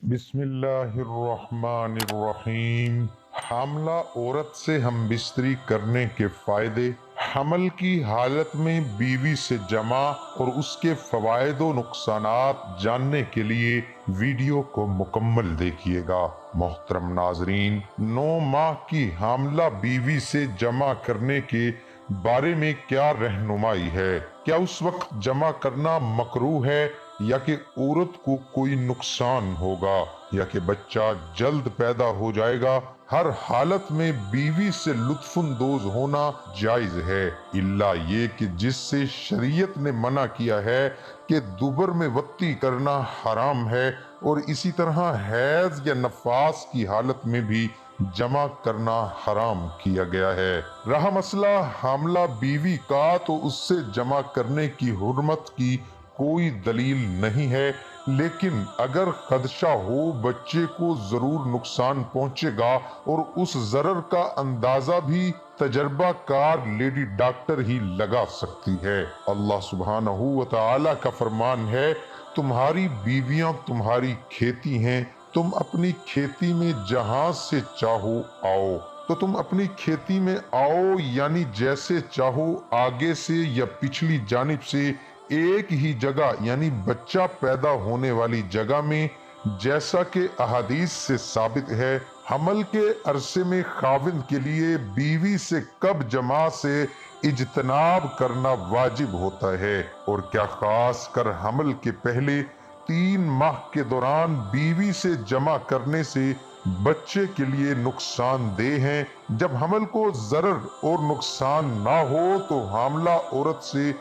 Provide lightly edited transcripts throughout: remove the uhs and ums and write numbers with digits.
بسم اللہ الرحمن الرحیم۔ حاملہ عورت سے ہم بستری کرنے کے فائدے۔ حمل کی حالت میں بیوی سے جمع اور اس کے فوائد و نقصانات جاننے کے لیے ویڈیو کو مکمل دیکھیے گا۔ محترم ناظرین، 9 ماہ کی حاملہ بیوی سے جمع کرنے کے بارے میں کیا رہنمائی ہے؟ کیا اس وقت جمع کرنا مکروہ ہے یا کہ عورت کو کوئی نقصان ہوگا یا کہ بچہ جلد پیدا ہو جائے گا؟ ہر حالت میں بیوی سے لطف اندوز ہونا جائز ہے، الا یہ کہ جس سے شریعت نے منع کیا ہے کہ دوبر میں وطی کرنا حرام ہے، اور اسی طرح حیض یا نفاس کی حالت میں بھی جمع کرنا حرام کیا گیا ہے۔ رہا مسئلہ حاملہ بیوی کا، تو اس سے جمع کرنے کی حرمت کی کوئی دلیل نہیں ہے، لیکن اگر خدشہ ہو بچے کو ضرور نقصان پہنچے گا اور اس ضرر کا اندازہ بھی تجربہ کار لیڈی ڈاکٹر ہی لگا سکتی ہے۔ اللہ سبحانہ و تعالی کا فرمان ہے، تمہاری بیویاں تمہاری کھیتی ہیں، تم اپنی کھیتی میں جہاں سے چاہو آؤ۔ تو تم اپنی کھیتی میں آؤ یعنی جیسے چاہو، آگے سے یا پچھلی جانب سے، ایک ہی جگہ یعنی بچہ پیدا ہونے والی جگہ میں، جیسا کہ احادیث سے ثابت ہے۔ حمل کے عرصے میں خاوند کے لیے بیوی سے کب جماع سے اجتناب کرنا واجب ہوتا ہے، اور کیا خاص کر حمل کے پہلے 3 ماہ کے دوران بیوی سے جمع کرنے سے بچے کے لیے نقصان دہ ہیں؟ جب حمل کو ضرر اور نقصان نہ ہو تو حاملہ عورت سے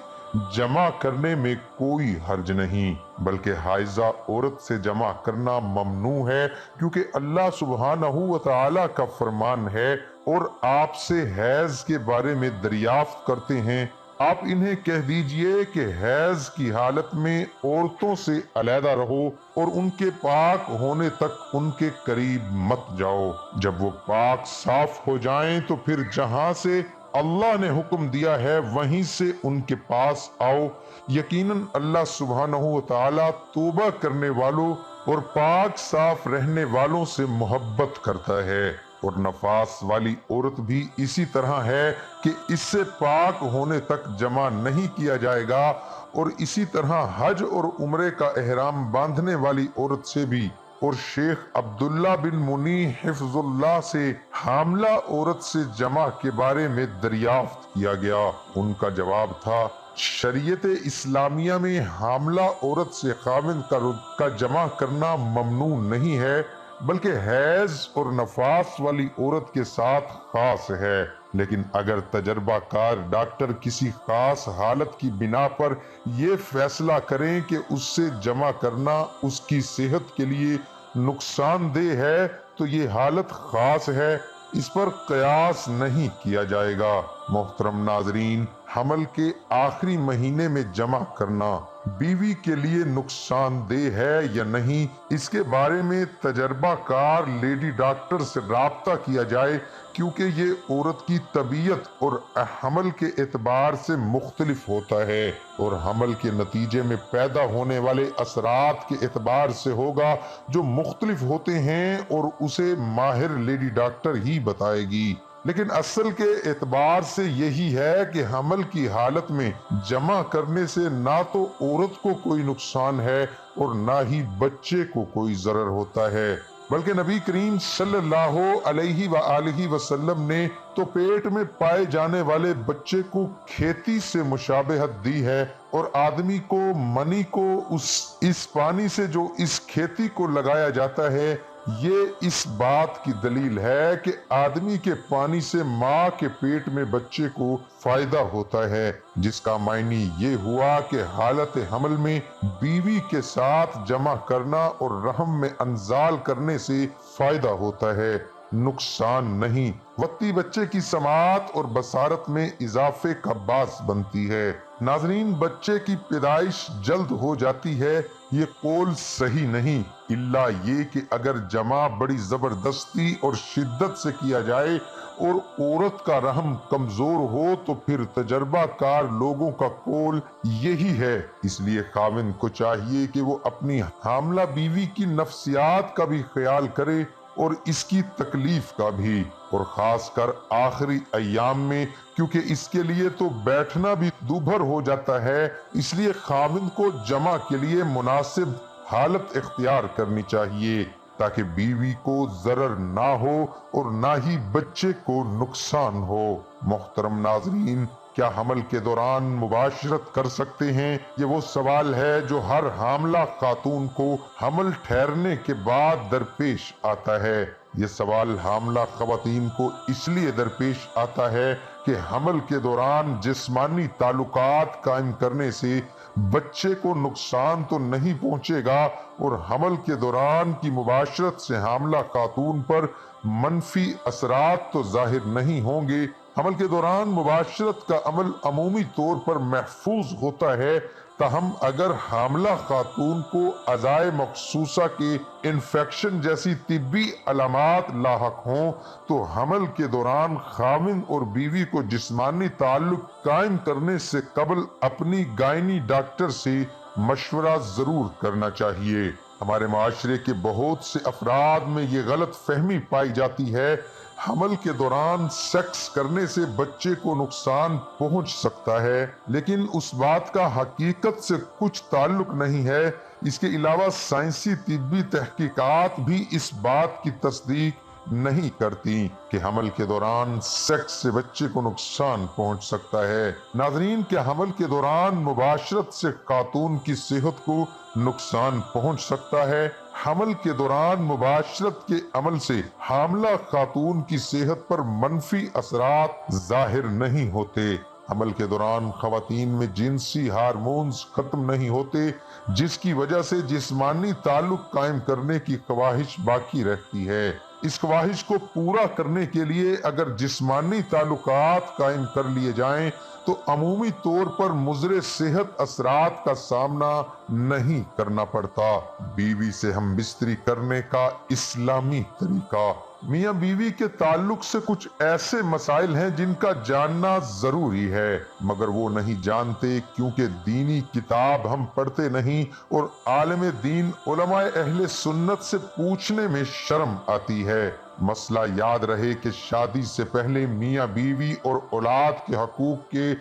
جمع کرنے میں کوئی حرج نہیں، بلکہ حائضہ عورت سے جمع کرنا ممنوع ہے، کیونکہ اللہ سبحانہ و تعالی کا فرمان ہے، اور آپ سے حیض کے بارے میں دریافت کرتے ہیں، آپ انہیں کہہ دیجئے کہ حیض کی حالت میں عورتوں سے علیحدہ رہو اور ان کے پاک ہونے تک ان کے قریب مت جاؤ۔ جب وہ پاک صاف ہو جائیں تو پھر جہاں سے اللہ نے حکم دیا ہے وہیں سے ان کے پاس آؤ۔ یقیناً اللہ سبحانہ و تعالی توبہ کرنے والوں اور پاک صاف رہنے والوں سے محبت کرتا ہے، اور نفاس والی عورت بھی اسی طرح ہے کہ اس سے پاک ہونے تک جمع نہیں کیا جائے گا، اور اسی طرح حج اور عمرے کا احرام باندھنے والی عورت سے بھی۔ اور شیخ عبداللہ بن منی حفظ اللہ سے حاملہ عورت سے جمع کے بارے میں دریافت کیا گیا۔ ان کا جواب تھا، شریعت اسلامیہ میں حاملہ عورت سے خاوند کا جمع کرنا ممنوع نہیں ہے، بلکہ حیض اور نفاس والی عورت کے ساتھ خاص ہے، لیکن اگر تجربہ کار ڈاکٹر کسی خاص حالت کی بنا پر یہ فیصلہ کریں کہ اس سے جمع کرنا اس کی صحت کے لیے نقصان دہ ہے تو یہ حالت خاص ہے، اس پر قیاس نہیں کیا جائے گا۔ محترم ناظرین، حمل کے آخری مہینے میں جمع کرنا بیوی کے لیے نقصان دہ ہے یا نہیں، اس کے بارے میں تجربہ کار لیڈی ڈاکٹر سے رابطہ کیا جائے، کیونکہ یہ عورت کی طبیعت اور حمل کے اعتبار سے مختلف ہوتا ہے، اور حمل کے نتیجے میں پیدا ہونے والے اثرات کے اعتبار سے ہوگا، جو مختلف ہوتے ہیں، اور اسے ماہر لیڈی ڈاکٹر ہی بتائے گی۔ لیکن اصل کے اعتبار سے یہی ہے کہ حمل کی حالت میں جمع کرنے سے نہ تو عورت کو کوئی نقصان ہے اور نہ ہی بچے کو کوئی ضرر ہوتا ہے، بلکہ نبی کریم صلی اللہ علیہ وآلہ وسلم نے تو پیٹ میں پائے جانے والے بچے کو کھیتی سے مشابہت دی ہے، اور آدمی کو منی کو اس پانی سے جو اس کھیتی کو لگایا جاتا ہے، یہ اس بات کی دلیل ہے کہ آدمی کے پانی سے ماں کے پیٹ میں بچے کو فائدہ ہوتا ہے، جس کا معنی یہ ہوا کہ حالت حمل میں بیوی کے ساتھ جمع کرنا اور رحم میں انزال کرنے سے فائدہ ہوتا ہے۔ نقصان نہیں، وقتی بچے کی سماعت اور بصارت میں اضافے کا باعث بنتی ہے۔ ناظرین، بچے کی پیدائش جلد ہو جاتی ہے، یہ قول صحیح نہیں، الا یہ کہ اگر جمع بڑی زبردستی اور شدت سے کیا جائے اور عورت کا رحم کمزور ہو تو پھر تجربہ کار لوگوں کا قول یہی ہے۔ اس لیے خاوند کو چاہیے کہ وہ اپنی حاملہ بیوی کی نفسیات کا بھی خیال کرے اور اس کی تکلیف کا بھی، اور خاص کر آخری ایام میں، کیونکہ اس کے لیے تو بیٹھنا بھی دوبھر ہو جاتا ہے۔ اس لیے خاوند کو جمع کے لیے مناسب حالت اختیار کرنی چاہیے تاکہ بیوی کو ضرر نہ ہو اور نہ ہی بچے کو نقصان ہو۔ محترم ناظرین، کیا حمل کے دوران مباشرت کر سکتے ہیں؟ یہ وہ سوال ہے جو ہر حاملہ خاتون کو حمل ٹھہرنے کے بعد درپیش آتا ہے۔ یہ سوال حاملہ خواتین کو اس لیے درپیش آتا ہے کہ حمل کے دوران جسمانی تعلقات قائم کرنے سے بچے کو نقصان تو نہیں پہنچے گا، اور حمل کے دوران کی مباشرت سے حاملہ خاتون پر منفی اثرات تو ظاہر نہیں ہوں گے۔ حمل کے دوران مباشرت کا عمل عمومی طور پر محفوظ ہوتا ہے، تاہم اگر حاملہ خاتون کو اعضائے مخصوصہ کے انفیکشن جیسی طبی علامات لاحق ہوں تو حمل کے دوران خاوند اور بیوی کو جسمانی تعلق قائم کرنے سے قبل اپنی گائنی ڈاکٹر سے مشورہ ضرور کرنا چاہیے۔ ہمارے معاشرے کے بہت سے افراد میں یہ غلط فہمی پائی جاتی ہے، حمل کے دوران سیکس کرنے سے بچے کو نقصان پہنچ سکتا ہے، لیکن اس بات کا حقیقت سے کچھ تعلق نہیں ہے۔ اس کے علاوہ سائنسی طبی تحقیقات بھی اس بات کی تصدیق نہیں کرتی کہ حمل کے دوران سیکس سے بچے کو نقصان پہنچ سکتا ہے۔ ناظرین، کیا حمل کے دوران مباشرت سے خاتون کی صحت کو نقصان پہنچ سکتا ہے؟ حمل کے دوران مباشرت کے عمل سے حاملہ خاتون کی صحت پر منفی اثرات ظاہر نہیں ہوتے۔ حمل کے دوران خواتین میں جنسی ہارمونز ختم نہیں ہوتے، جس کی وجہ سے جسمانی تعلق قائم کرنے کی خواہش باقی رہتی ہے۔ اس خواہش کو پورا کرنے کے لیے اگر جسمانی تعلقات قائم کر لیے جائیں تو عمومی طور پر مضر صحت اثرات کا سامنا نہیں کرنا پڑتا۔ بیوی سے ہم بستری کرنے کا اسلامی طریقہ۔ میاں بیوی کے تعلق سے کچھ ایسے مسائل ہیں جن کا جاننا ضروری ہے، مگر وہ نہیں جانتے کیونکہ دینی کتاب ہم پڑھتے نہیں، اور عالم دین علماء اہل سنت سے پوچھنے میں شرم آتی ہے۔ مسئلہ یاد رہے کہ شادی سے پہلے میاں بیوی اور اولاد کے حقوق کے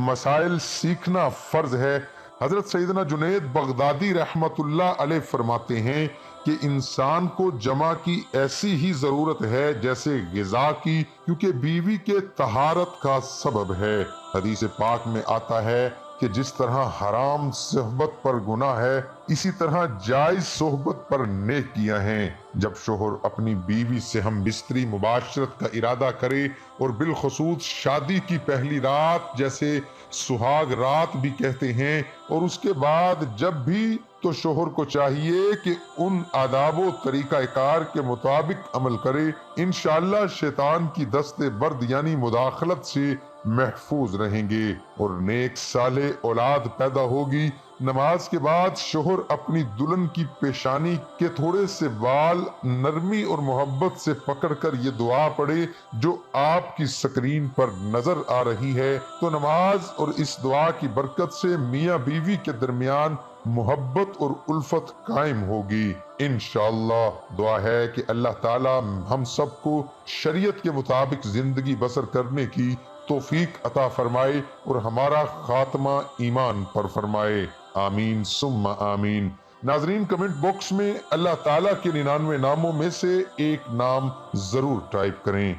مسائل سیکھنا فرض ہے۔ حضرت سیدنا جنید بغدادی رحمت اللہ علیہ فرماتے ہیں کہ انسان کو جمع کی ایسی ہی ضرورت ہے جیسے غذا کی، کیونکہ بیوی کے طہارت کا سبب ہے۔ حدیث پاک میں آتا ہے کہ جس طرح حرام صحبت پر گناہ ہے، اسی طرح جائز صحبت پر نیکیاں ہیں۔ جب شوہر اپنی بیوی سے ہم بستری مباشرت کا ارادہ کرے، اور بالخصوص شادی کی پہلی رات جیسے سہاگ رات بھی کہتے ہیں، اور اس کے بعد جب بھی، تو شوہر کو چاہیے کہ ان آداب و طریقہ کار کے مطابق عمل کرے۔ انشاءاللہ شیطان کی دست برد یعنی مداخلت سے محفوظ رہیں گے اور نیک صالح اولاد پیدا ہوگی۔ نماز کے بعد شوہر اپنی دلہن کی پیشانی کے تھوڑے سے بال نرمی اور محبت سے پکڑ کر یہ دعا پڑھے جو آپ کی سکرین پر نظر آ رہی ہے، تو نماز اور اس دعا کی برکت سے میاں بیوی کے درمیان محبت اور الفت قائم ہوگی۔ انشاءاللہ دعا ہے کہ اللہ تعالی ہم سب کو شریعت کے مطابق زندگی بسر کرنے کی توفیق عطا فرمائے اور ہمارا خاتمہ ایمان پر فرمائے، آمین ثم آمین۔ ناظرین، کمنٹ باکس میں اللہ تعالیٰ کے 99 ناموں میں سے ایک نام ضرور ٹائپ کریں۔